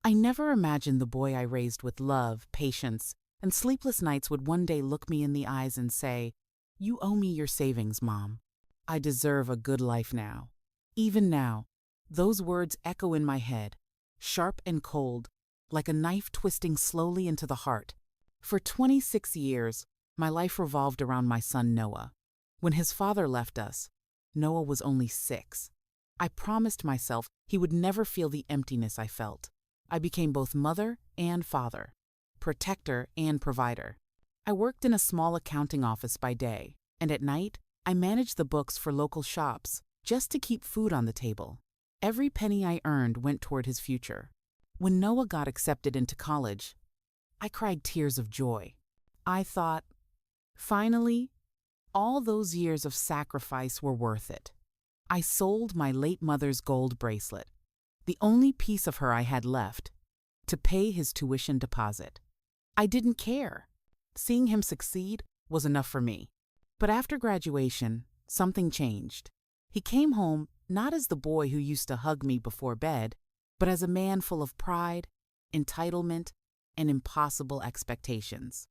I never imagined the boy I raised with love, patience, and sleepless nights would one day look me in the eyes and say, "You owe me your savings, Mom. I deserve a good life now." Even now, those words echo in my head, sharp and cold, like a knife twisting slowly into the heart. For 26 years, my life revolved around my son Noah. When his father left us, Noah was only 6. I promised myself he would never feel the emptiness I felt. I became both mother and father, protector and provider. I worked in a small accounting office by day, and at night, I managed the books for local shops just to keep food on the table. Every penny I earned went toward his future. When Noah got accepted into college, I cried tears of joy. I thought, finally, all those years of sacrifice were worth it. I sold my late mother's gold bracelet, the only piece of her I had left, to pay his tuition deposit. I didn't care. Seeing him succeed was enough for me. But after graduation, something changed. He came home not as the boy who used to hug me before bed, but as a man full of pride, entitlement, and impossible expectations.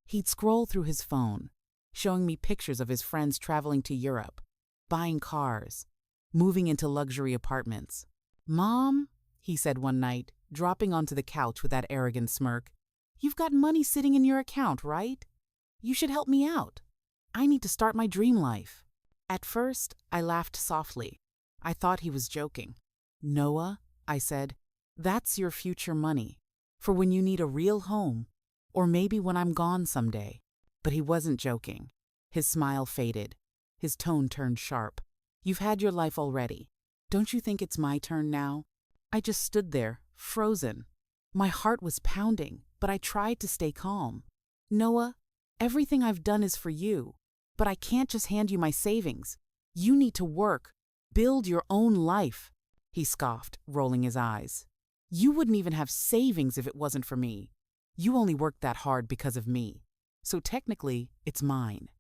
He'd scroll through his phone, showing me pictures of his friends traveling to Europe, buying cars, moving into luxury apartments. "Mom," he said one night, dropping onto the couch with that arrogant smirk, "you've got money sitting in your account, right? You should help me out. I need to start my dream life." At first, I laughed softly. I thought he was joking. "Noah," I said, "that's your future money, for when you need a real home, or maybe when I'm gone someday." But he wasn't joking. His smile faded. His tone turned sharp. "You've had your life already. Don't you think it's my turn now?" I just stood there, frozen. My heart was pounding, but I tried to stay calm. "Noah, everything I've done is for you, but I can't just hand you my savings. You need to work, build your own life." He scoffed, rolling his eyes. "You wouldn't even have savings if it wasn't for me. You only worked that hard because of me. So technically, it's mine."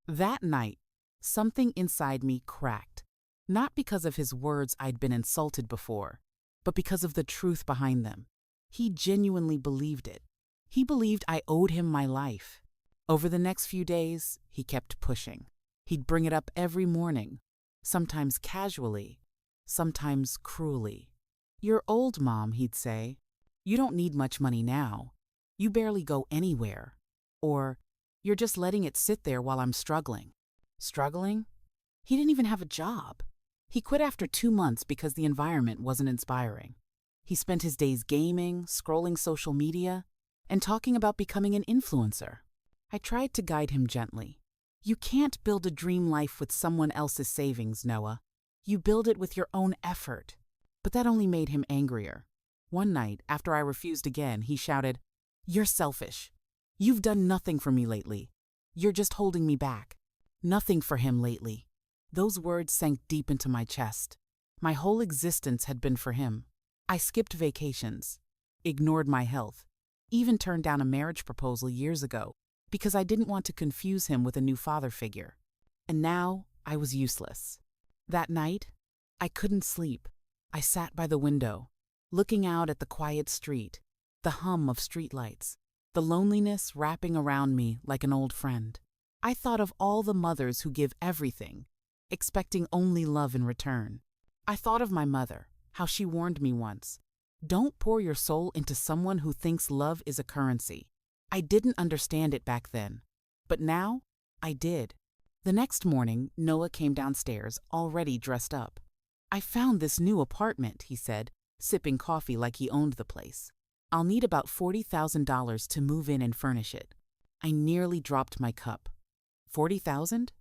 That night, something inside me cracked. Not because of his words I'd been insulted before, but because of the truth behind them. He genuinely believed it. He believed I owed him my life. Over the next few days, he kept pushing. He'd bring it up every morning, sometimes casually, sometimes cruelly. "You're old, Mom," he'd say. "You don't need much money now. You barely go anywhere." Or, "You're just letting it sit there while I'm struggling." Struggling? He didn't even have a job. He quit after 2 months because the environment wasn't inspiring. He spent his days gaming, scrolling social media, and talking about becoming an influencer. I tried to guide him gently. "You can't build a dream life with someone else's savings, Noah. You build it with your own effort." But that only made him angrier. One night, after I refused again, he shouted, "You're selfish. You've done nothing for me lately. You're just holding me back." Nothing for him lately. Those words sank deep into my chest. My whole existence had been for him. I skipped vacations, ignored my health, even turned down a marriage proposal years ago because I didn't want to confuse him with a new father figure. And now I was useless. That night, I couldn't sleep. I sat by the window, looking out at the quiet street, the hum of streetlights, the loneliness wrapping around me like an old friend. I thought of all the mothers who give everything, expecting only love in return. I thought of my mother, how she warned me once, "Don't pour your soul into someone who thinks love is a currency." I didn't understand it back then, but now I did. The next morning, Noah came downstairs, already dressed up. "I found this new apartment," he said, sipping coffee like he owned the place. "I'll need about $40,000 to move in and furnish it." I nearly dropped my cup. "40,000?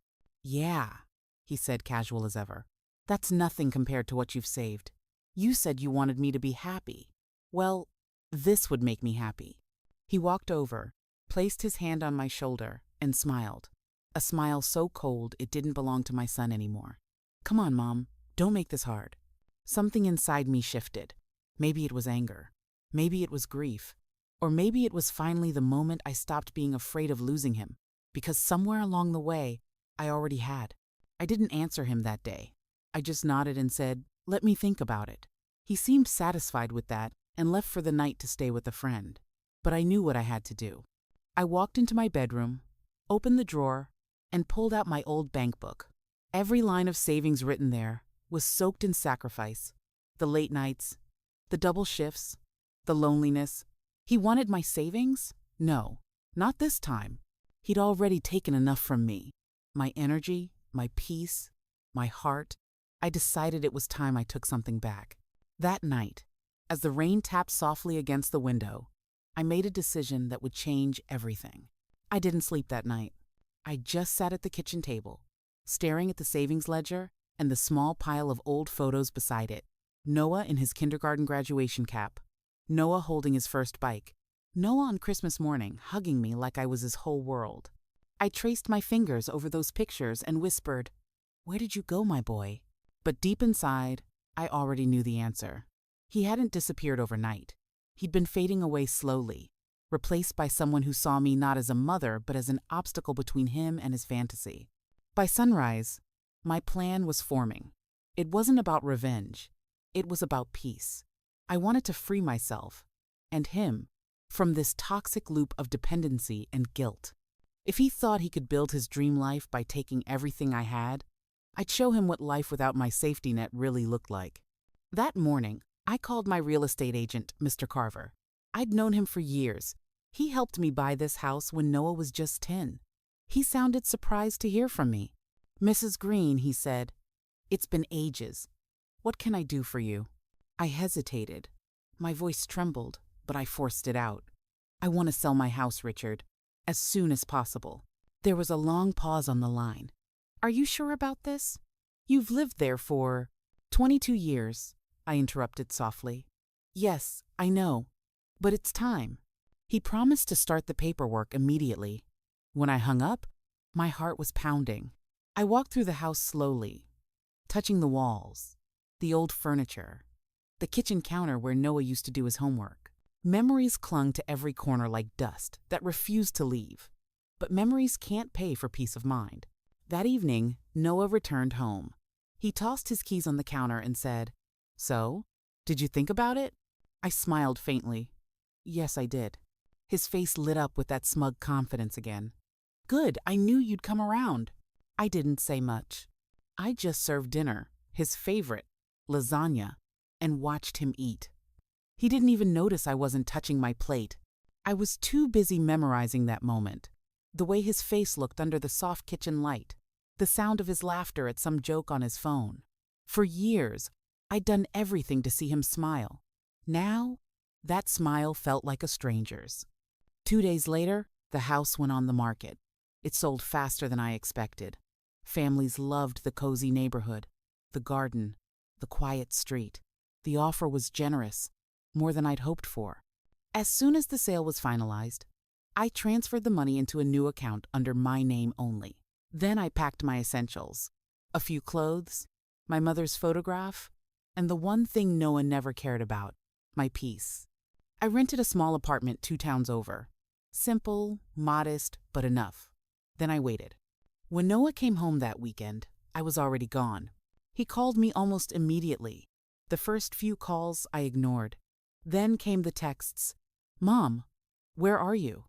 Yeah," he said, casual as ever. "That's nothing compared to what you've saved. You said you wanted me to be happy. Well, this would make me happy." He walked over, placed his hand on my shoulder, and smiled. A smile so cold it didn't belong to my son anymore. "Come on, Mom, don't make this hard." Something inside me shifted. Maybe it was anger. Maybe it was grief. Or maybe it was finally the moment I stopped being afraid of losing him, because somewhere along the way, I already had. I didn't answer him that day. I just nodded and said, "Let me think about it." He seemed satisfied with that, and left for the night to stay with a friend. But I knew what I had to do. I walked into my bedroom, opened the drawer, and pulled out my old bank book. Every line of savings written there was soaked in sacrifice. The late nights, the double shifts, the loneliness. He wanted my savings? No, not this time. He'd already taken enough from me. My energy, my peace, my heart. I decided it was time I took something back. That night, as the rain tapped softly against the window, I made a decision that would change everything. I didn't sleep that night. I just sat at the kitchen table, staring at the savings ledger and the small pile of old photos beside it. Noah in his kindergarten graduation cap, Noah holding his first bike, Noah on Christmas morning hugging me like I was his whole world. I traced my fingers over those pictures and whispered, "Where did you go, my boy?" But deep inside, I already knew the answer. He hadn't disappeared overnight. He'd been fading away slowly, replaced by someone who saw me not as a mother but as an obstacle between him and his fantasy. By sunrise, my plan was forming. It wasn't about revenge. It was about peace. I wanted to free myself, and him, from this toxic loop of dependency and guilt. If he thought he could build his dream life by taking everything I had, I'd show him what life without my safety net really looked like. That morning, I called my real estate agent, Mr. Carver. I'd known him for years. He helped me buy this house when Noah was just 10. He sounded surprised to hear from me. "Mrs. Green," he said, "it's been ages. What can I do for you?" I hesitated. My voice trembled, but I forced it out. "I want to sell my house, Richard, as soon as possible." There was a long pause on the line. "Are you sure about this? You've lived there for 22 years, I interrupted softly. "Yes, I know, but it's time." He promised to start the paperwork immediately. When I hung up, my heart was pounding. I walked through the house slowly, touching the walls, the old furniture, the kitchen counter where Noah used to do his homework. Memories clung to every corner like dust that refused to leave. But memories can't pay for peace of mind. That evening, Noah returned home. He tossed his keys on the counter and said, "So, did you think about it?" I smiled faintly. "Yes, I did." His face lit up with that smug confidence again. "Good, I knew you'd come around." I didn't say much. I just served dinner, his favorite, lasagna, and watched him eat. He didn't even notice I wasn't touching my plate. I was too busy memorizing that moment. The way his face looked under the soft kitchen light, the sound of his laughter at some joke on his phone. For years, I'd done everything to see him smile. Now, that smile felt like a stranger's. 2 days later, the house went on the market. It sold faster than I expected. Families loved the cozy neighborhood, the garden, the quiet street. The offer was generous, more than I'd hoped for. As soon as the sale was finalized, I transferred the money into a new account under my name only. Then I packed my essentials, a few clothes, my mother's photograph, and the one thing Noah never cared about, my peace. I rented a small apartment 2 towns over. Simple, modest, but enough. Then I waited. When Noah came home that weekend, I was already gone. He called me almost immediately. The first few calls I ignored. Then came the texts. "Mom, where are you?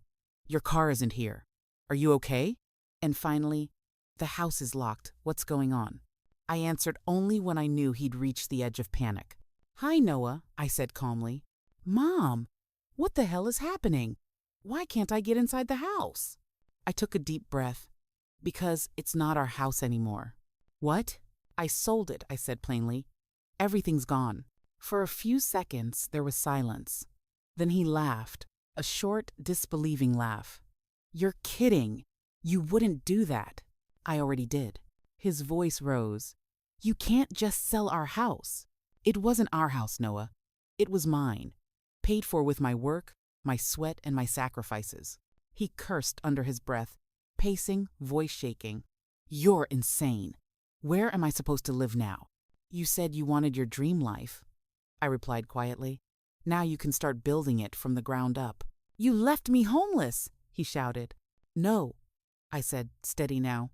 Your car isn't here. Are you okay?" And finally, "The house is locked. What's going on?" I answered only when I knew he'd reached the edge of panic. "Hi, Noah," I said calmly. "Mom, what the hell is happening? Why can't I get inside the house?" I took a deep breath. "Because it's not our house anymore." "What?" "I sold it," I said plainly. "Everything's gone." For a few seconds, there was silence. Then he laughed, a short, disbelieving laugh. "You're kidding. You wouldn't do that." "I already did." His voice rose. "You can't just sell our house." "It wasn't our house, Noah. It was mine. Paid for with my work, my sweat, and my sacrifices." He cursed under his breath, pacing, voice shaking. "You're insane. Where am I supposed to live now?" "You said you wanted your dream life," I replied quietly. "Now you can start building it from the ground up." "You left me homeless," he shouted. "No," I said, steady now.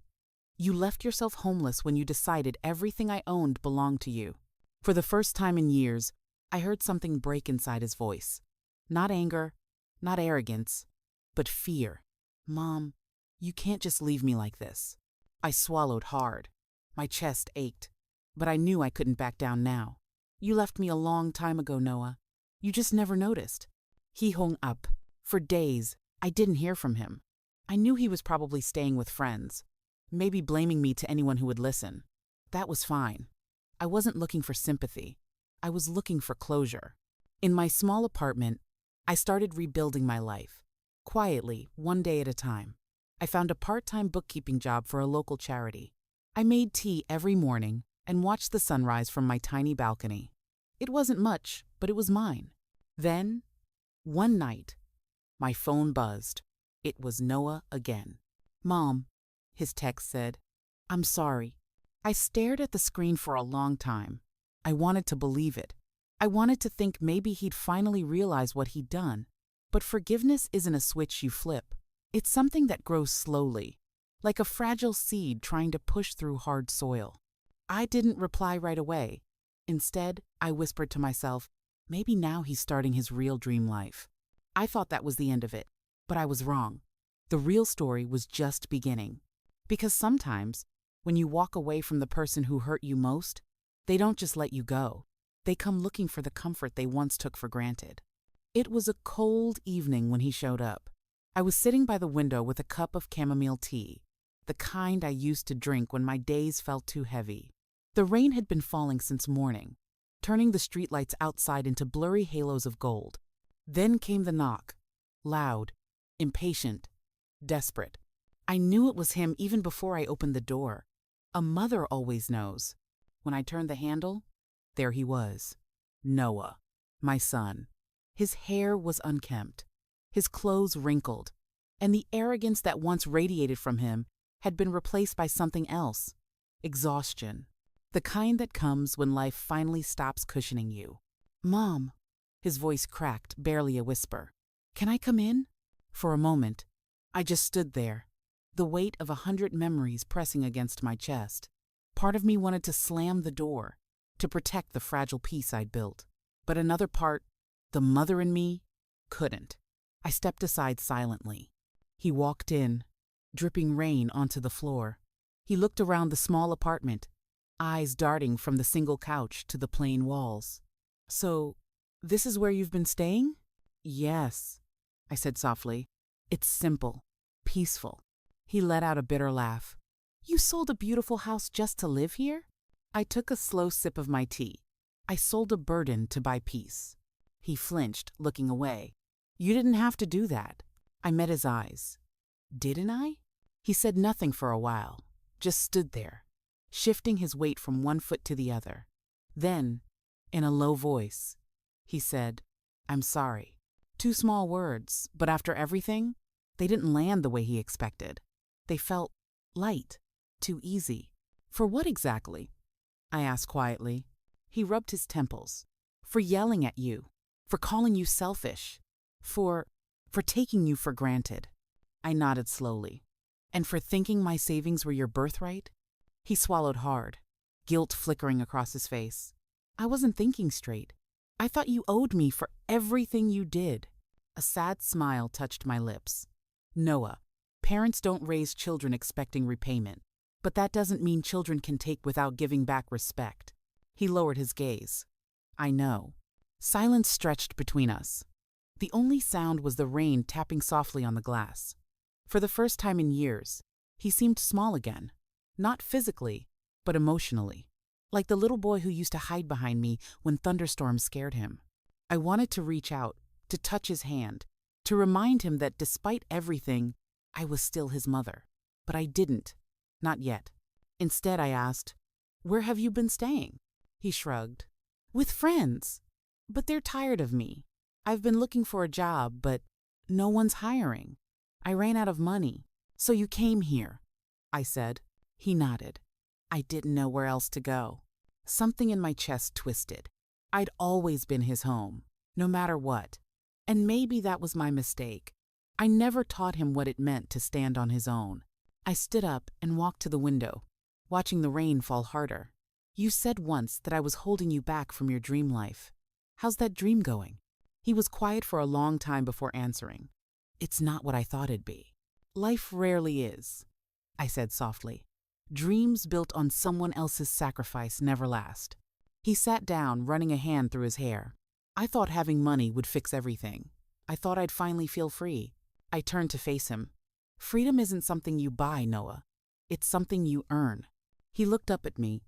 "You left yourself homeless when you decided everything I owned belonged to you. For the first time in years, I heard something break inside his voice. Not anger, not arrogance, but fear. Mom, you can't just leave me like this. I swallowed hard. My chest ached, but I knew I couldn't back down now. You left me a long time ago, Noah. You just never noticed. He hung up. For days, I didn't hear from him. I knew he was probably staying with friends, maybe blaming me to anyone who would listen. That was fine. I wasn't looking for sympathy. I was looking for closure. In my small apartment, I started rebuilding my life, quietly, one day at a time. I found a part-time bookkeeping job for a local charity. I made tea every morning and watched the sunrise from my tiny balcony. It wasn't much, but it was mine. Then, one night, my phone buzzed. It was Noah again. Mom, his text said, I'm sorry. I stared at the screen for a long time. I wanted to believe it. I wanted to think maybe he'd finally realize what he'd done. But forgiveness isn't a switch you flip. It's something that grows slowly, like a fragile seed trying to push through hard soil. I didn't reply right away. Instead, I whispered to myself, maybe now he's starting his real dream life. I thought that was the end of it, but I was wrong. The real story was just beginning. Because sometimes, when you walk away from the person who hurt you most, they don't just let you go. They come looking for the comfort they once took for granted. It was a cold evening when he showed up. I was sitting by the window with a cup of chamomile tea, the kind I used to drink when my days felt too heavy. The rain had been falling since morning, turning the streetlights outside into blurry halos of gold. Then came the knock, loud, impatient, desperate. I knew it was him even before I opened the door. A mother always knows. When I turned the handle, there he was. Noah, my son. His hair was unkempt, his clothes wrinkled, and the arrogance that once radiated from him had been replaced by something else. Exhaustion. The kind that comes when life finally stops cushioning you. Mom. His voice cracked, barely a whisper. Can I come in? For a moment, I just stood there, the weight of 100 memories pressing against my chest. Part of me wanted to slam the door, to protect the fragile peace I'd built. But another part, the mother in me, couldn't. I stepped aside silently. He walked in, dripping rain onto the floor. He looked around the small apartment, eyes darting from the single couch to the plain walls. So, this is where you've been staying? Yes, I said softly. It's simple, peaceful. He let out a bitter laugh. You sold a beautiful house just to live here? I took a slow sip of my tea. I sold a burden to buy peace. He flinched, looking away. You didn't have to do that. I met his eyes. Didn't I? He said nothing for a while, just stood there, shifting his weight from one foot to the other. Then, in a low voice, he said, I'm sorry. 2 small words, but after everything, they didn't land the way he expected. They felt light, too easy. For what exactly? I asked quietly. He rubbed his temples. For yelling at you, for calling you selfish, for taking you for granted. I nodded slowly. And for thinking my savings were your birthright? He swallowed hard, guilt flickering across his face. I wasn't thinking straight. I thought you owed me for everything you did. A sad smile touched my lips. Noah, parents don't raise children expecting repayment, but that doesn't mean children can take without giving back respect. He lowered his gaze. I know. Silence stretched between us. The only sound was the rain tapping softly on the glass. For the first time in years, he seemed small again. Not physically, but emotionally. Like the little boy who used to hide behind me when thunderstorms scared him. I wanted to reach out, to touch his hand, to remind him that despite everything, I was still his mother. But I didn't. Not yet. Instead, I asked, where have you been staying? He shrugged. With friends. But they're tired of me. I've been looking for a job, but no one's hiring. I ran out of money. So you came here, I said. He nodded. I didn't know where else to go. Something in my chest twisted. I'd always been his home, no matter what. And maybe that was my mistake. I never taught him what it meant to stand on his own. I stood up and walked to the window, watching the rain fall harder. You said once that I was holding you back from your dream life. How's that dream going? He was quiet for a long time before answering. It's not what I thought it'd be. Life rarely is, I said softly. Dreams built on someone else's sacrifice never last. He sat down, running a hand through his hair. I thought having money would fix everything. I thought I'd finally feel free. I turned to face him. Freedom isn't something you buy, Noah. It's something you earn. He looked up at me,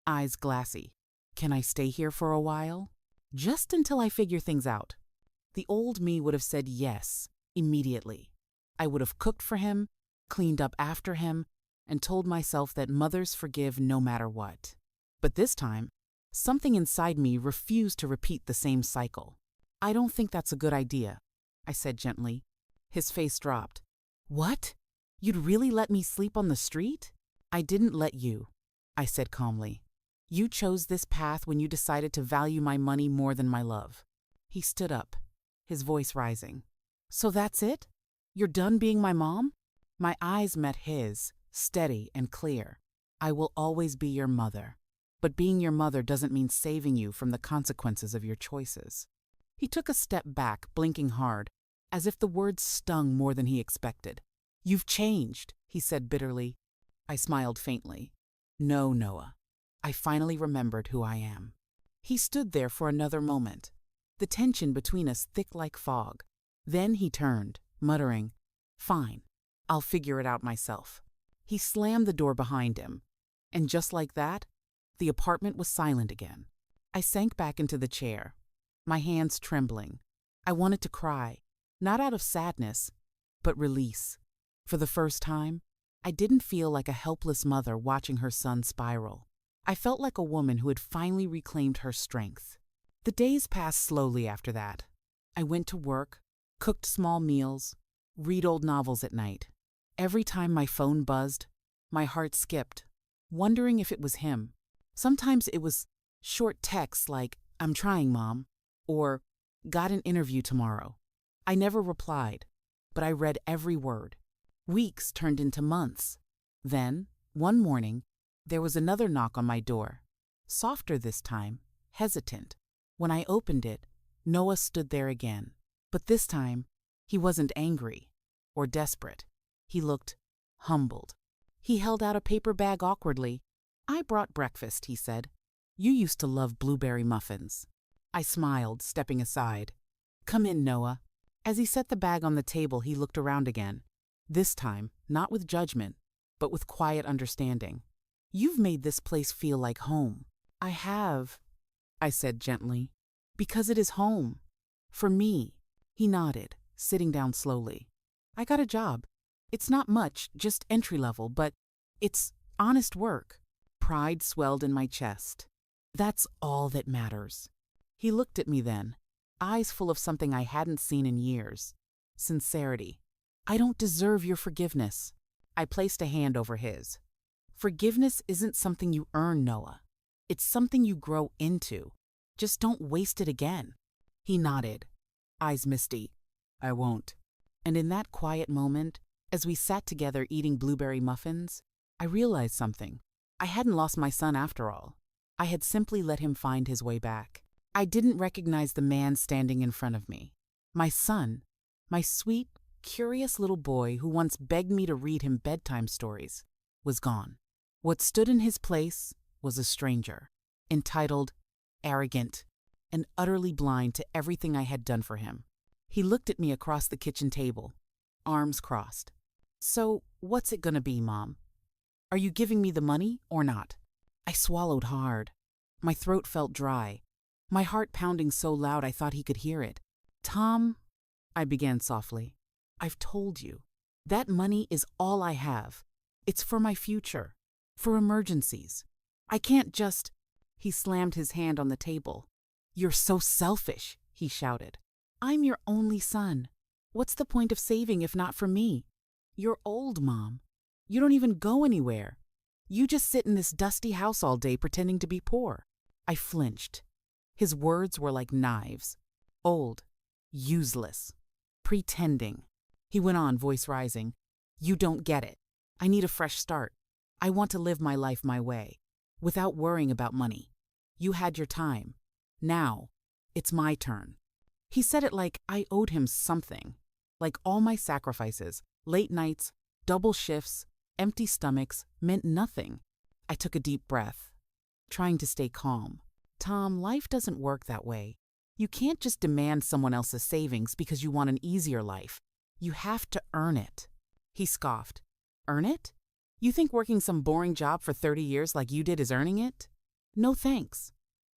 eyes glassy. Can I stay here for a while? Just until I figure things out. The old me would have said yes, immediately. I would have cooked for him, cleaned up after him, and told myself that mothers forgive no matter what. But this time, something inside me refused to repeat the same cycle. I don't think that's a good idea, I said gently. His face dropped. What? You'd really let me sleep on the street? I didn't let you, I said calmly. You chose this path when you decided to value my money more than my love. He stood up, his voice rising. So that's it? You're done being my mom? My eyes met his, steady and clear. I will always be your mother. But being your mother doesn't mean saving you from the consequences of your choices. He took a step back, blinking hard, as if the words stung more than he expected. You've changed, he said bitterly. I smiled faintly. No, Noah. I finally remembered who I am. He stood there for another moment, the tension between us thick like fog. Then he turned, muttering, Fine, I'll figure it out myself. He slammed the door behind him, and just like that, the apartment was silent again. I sank back into the chair, my hands trembling. I wanted to cry, not out of sadness, but release. For the first time, I didn't feel like a helpless mother watching her son spiral. I felt like a woman who had finally reclaimed her strength. The days passed slowly after that. I went to work, cooked small meals, read old novels at night. Every time my phone buzzed, my heart skipped, wondering if it was him. Sometimes it was short texts like, I'm trying, Mom, or got an interview tomorrow. I never replied, but I read every word. Weeks turned into months. Then, one morning, there was another knock on my door. Softer this time, hesitant. When I opened it, Noah stood there again. But this time, he wasn't angry or desperate. He looked humbled. He held out a paper bag awkwardly. I brought breakfast, he said. You used to love blueberry muffins. I smiled, stepping aside. Come in, Noah. As he set the bag on the table, he looked around again. This time, not with judgment, but with quiet understanding. You've made this place feel like home. I have, I said gently. Because it is home. For me. He nodded, sitting down slowly. I got a job. It's not much, just entry level, but it's honest work. Pride swelled in my chest. That's all that matters. He looked at me then, eyes full of something I hadn't seen in years. Sincerity. I don't deserve your forgiveness. I placed a hand over his. Forgiveness isn't something you earn, Noah. It's something you grow into. Just don't waste it again. He nodded, eyes misty. I won't. And in that quiet moment, as we sat together eating blueberry muffins, I realized something. I hadn't lost my son after all. I had simply let him find his way back. I didn't recognize the man standing in front of me. My son, my sweet, curious little boy who once begged me to read him bedtime stories, was gone. What stood in his place was a stranger, entitled, arrogant, and utterly blind to everything I had done for him. He looked at me across the kitchen table, arms crossed. So, what's it gonna be, Mom? Are you giving me the money or not? I swallowed hard. My throat felt dry, my heart pounding so loud I thought he could hear it. Tom, I began softly, I've told you. That money is all I have. It's for my future, for emergencies. I can't just... He slammed his hand on the table. You're so selfish, he shouted. I'm your only son. What's the point of saving if not for me? You're old, Mom. You don't even go anywhere. You just sit in this dusty house all day pretending to be poor. I flinched. His words were like knives. Old. Useless. Pretending. He went on, voice rising. You don't get it. I need a fresh start. I want to live my life my way, without worrying about money. You had your time. Now, It's my turn. He said it like I owed him something. Like all my sacrifices, late nights, double shifts, empty stomachs meant nothing. I took a deep breath, trying to stay calm. Tom, life doesn't work that way. You can't just demand someone else's savings because you want an easier life. You have to earn it. He scoffed. Earn it? You think working some boring job for 30 years like you did is earning it? No thanks.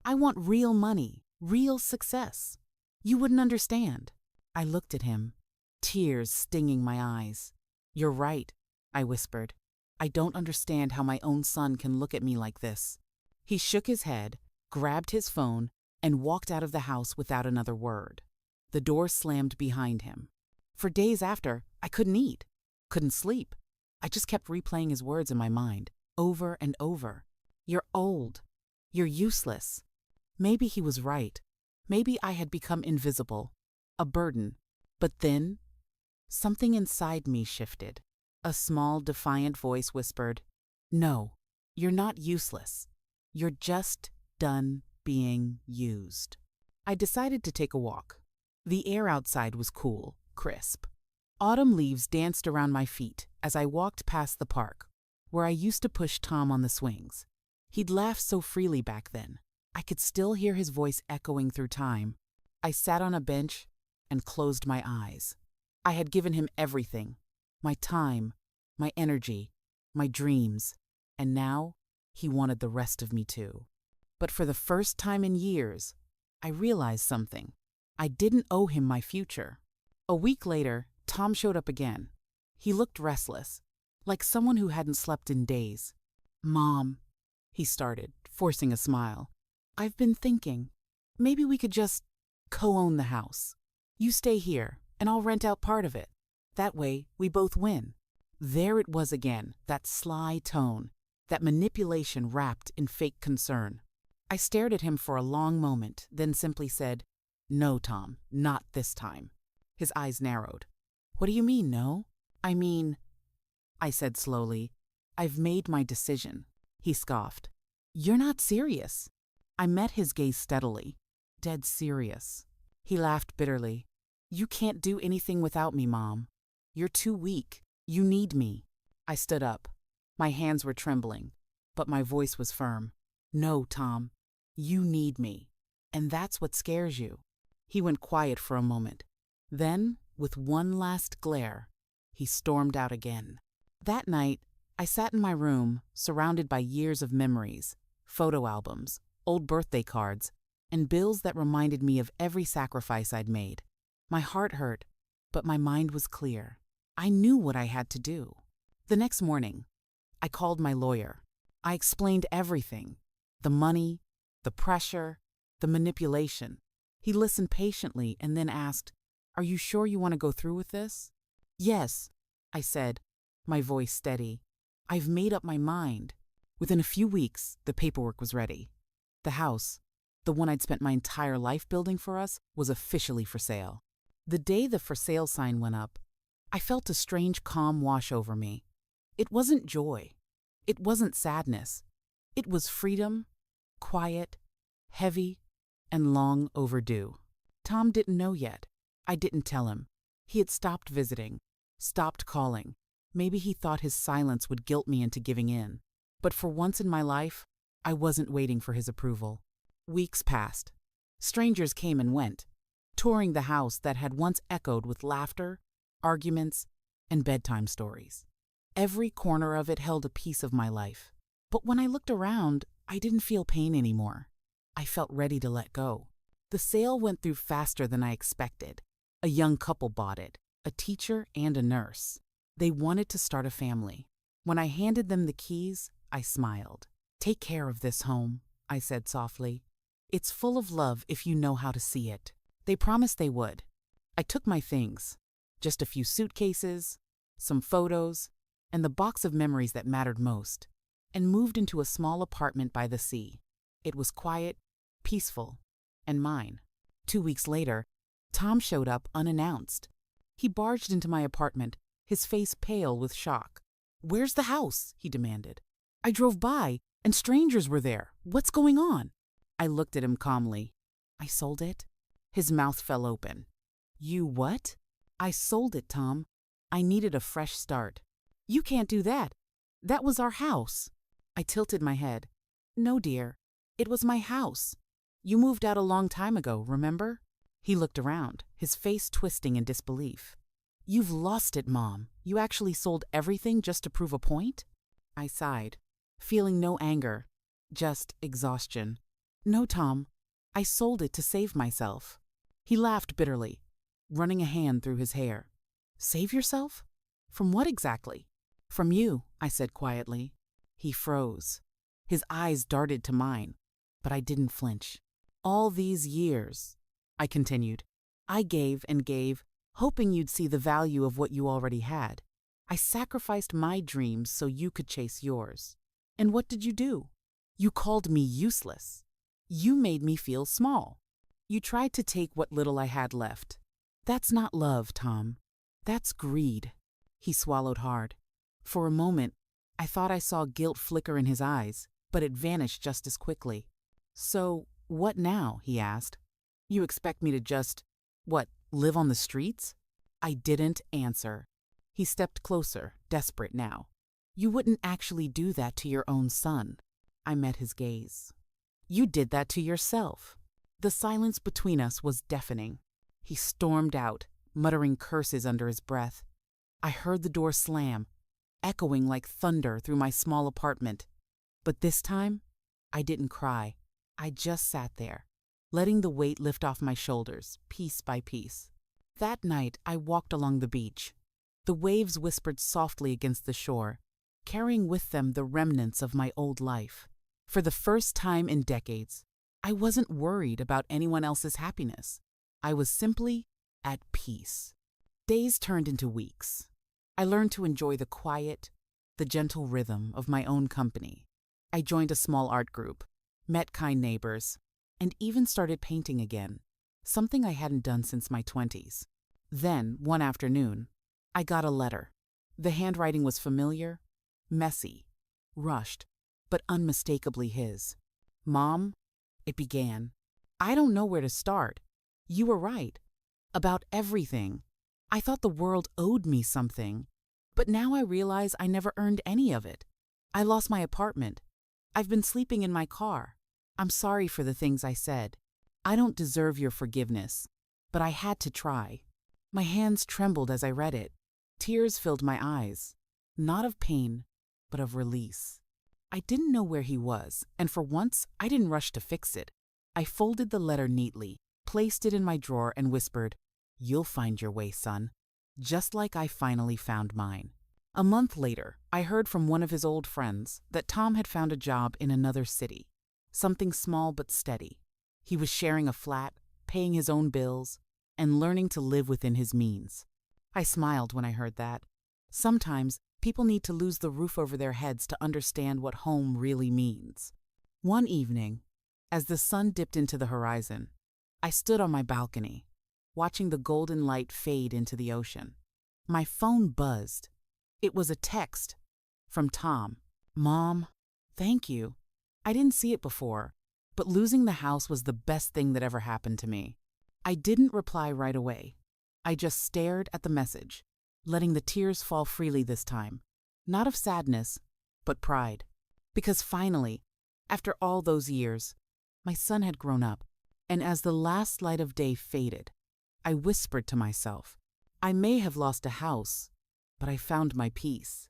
I want real money, real success. You wouldn't understand. I looked at him, tears stinging my eyes. You're right, I whispered. I don't understand how my own son can look at me like this. He shook his head, grabbed his phone, and walked out of the house without another word. The door slammed behind him. For days after, I couldn't eat, couldn't sleep. I just kept replaying his words in my mind, over and over. You're old. You're useless. Maybe he was right. Maybe I had become invisible, a burden. But then, something inside me shifted. A small, defiant voice whispered, No, you're not useless. You're just done being used. I decided to take a walk. The air outside was cool, crisp. Autumn leaves danced around my feet as I walked past the park, where I used to push Tom on the swings. He'd laughed so freely back then. I could still hear his voice echoing through time. I sat on a bench and closed my eyes. I had given him everything, my time, my energy, my dreams, and now he wanted the rest of me too. But for the first time in years, I realized something. I didn't owe him my future. A week later, Tom showed up again. He looked restless, like someone who hadn't slept in days. Mom, he started, forcing a smile. I've been thinking, maybe we could just co-own the house. You stay here, and I'll rent out part of it. That way, we both win. There it was again, that sly tone, that manipulation wrapped in fake concern. I stared at him for a long moment, then simply said, No, Tom, not this time. His eyes narrowed. What do you mean, no? I mean, I said slowly, I've made my decision. He scoffed. You're not serious. I met his gaze steadily. Dead serious. He laughed bitterly. You can't do anything without me, Mom. You're too weak. You need me. I stood up. My hands were trembling, but my voice was firm. No, Tom. You need me. And that's what scares you. He went quiet for a moment. Then, with one last glare, he stormed out again. That night, I sat in my room, surrounded by years of memories, photo albums, old birthday cards, and bills that reminded me of every sacrifice I'd made. My heart hurt, but my mind was clear. I knew what I had to do. The next morning, I called my lawyer. I explained everything. The money, the pressure, the manipulation. He listened patiently and then asked, Are you sure you want to go through with this? Yes, I said, my voice steady. I've made up my mind. Within a few weeks, the paperwork was ready. The house, the one I'd spent my entire life building for us, was officially for sale. The day the for sale sign went up, I felt a strange calm wash over me. It wasn't joy. It wasn't sadness. It was freedom, quiet, heavy, and long overdue. Tom didn't know yet. I didn't tell him. He had stopped visiting, stopped calling. Maybe he thought his silence would guilt me into giving in. But for once in my life, I wasn't waiting for his approval. Weeks passed. Strangers came and went, touring the house that had once echoed with laughter, arguments, and bedtime stories. Every corner of it held a piece of my life. But when I looked around, I didn't feel pain anymore. I felt ready to let go. The sale went through faster than I expected. A young couple bought it, a teacher and a nurse. They wanted to start a family. When I handed them the keys, I smiled. Take care of this home, I said softly. It's full of love if you know how to see it. They promised they would. I took my things, just a few suitcases, some photos, and the box of memories that mattered most, and moved into a small apartment by the sea. It was quiet, peaceful, and mine. 2 weeks later, Tom showed up unannounced. He barged into my apartment, his face pale with shock. Where's the house? He demanded. I drove by, and strangers were there. What's going on? I looked at him calmly. I sold it? His mouth fell open. You what? I sold it, Tom. I needed a fresh start. You can't do that. That was our house. I tilted my head. No, dear. It was my house. You moved out a long time ago, remember? He looked around, his face twisting in disbelief. You've lost it, Mom. You actually sold everything just to prove a point? I sighed, feeling no anger, just exhaustion. No, Tom. I sold it to save myself. He laughed bitterly, running a hand through his hair. Save yourself? From what exactly? From you, I said quietly. He froze. His eyes darted to mine, but I didn't flinch. All these years, I continued, I gave and gave, hoping you'd see the value of what you already had. I sacrificed my dreams so you could chase yours. And what did you do? You called me useless. You made me feel small. You tried to take what little I had left. That's not love, Tom. That's greed. He swallowed hard. For a moment, I thought I saw guilt flicker in his eyes, but it vanished just as quickly. So, what now? He asked. You expect me to just, live on the streets? I didn't answer. He stepped closer, desperate now. You wouldn't actually do that to your own son. I met his gaze. You did that to yourself. The silence between us was deafening. He stormed out, muttering curses under his breath. I heard the door slam, echoing like thunder through my small apartment. But this time, I didn't cry. I just sat there, letting the weight lift off my shoulders, piece by piece. That night, I walked along the beach. The waves whispered softly against the shore, carrying with them the remnants of my old life. For the first time in decades, I wasn't worried about anyone else's happiness. I was simply at peace. Days turned into weeks. I learned to enjoy the quiet, the gentle rhythm of my own company. I joined a small art group, met kind neighbors, and even started painting again, something I hadn't done since my 20s. Then, one afternoon, I got a letter. The handwriting was familiar, messy, rushed, but unmistakably his. Mom, it began. I don't know where to start. You were right. About everything. I thought the world owed me something, but now I realize I never earned any of it. I lost my apartment. I've been sleeping in my car. I'm sorry for the things I said. I don't deserve your forgiveness, but I had to try. My hands trembled as I read it. Tears filled my eyes, not of pain, but of release. I didn't know where he was, and for once, I didn't rush to fix it. I folded the letter neatly, placed it in my drawer, and whispered, "You'll find your way, son," just like I finally found mine. A month later, I heard from one of his old friends that Tom had found a job in another city, something small but steady. He was sharing a flat, paying his own bills, and learning to live within his means. I smiled when I heard that. Sometimes, people need to lose the roof over their heads to understand what home really means. One evening, as the sun dipped into the horizon, I stood on my balcony, watching the golden light fade into the ocean. My phone buzzed. It was a text from Tom. Mom, thank you. I didn't see it before, but losing the house was the best thing that ever happened to me. I didn't reply right away. I just stared at the message, letting the tears fall freely this time, not of sadness, but pride. Because finally, after all those years, my son had grown up, and as the last light of day faded, I whispered to myself, I may have lost a house, but I found my peace.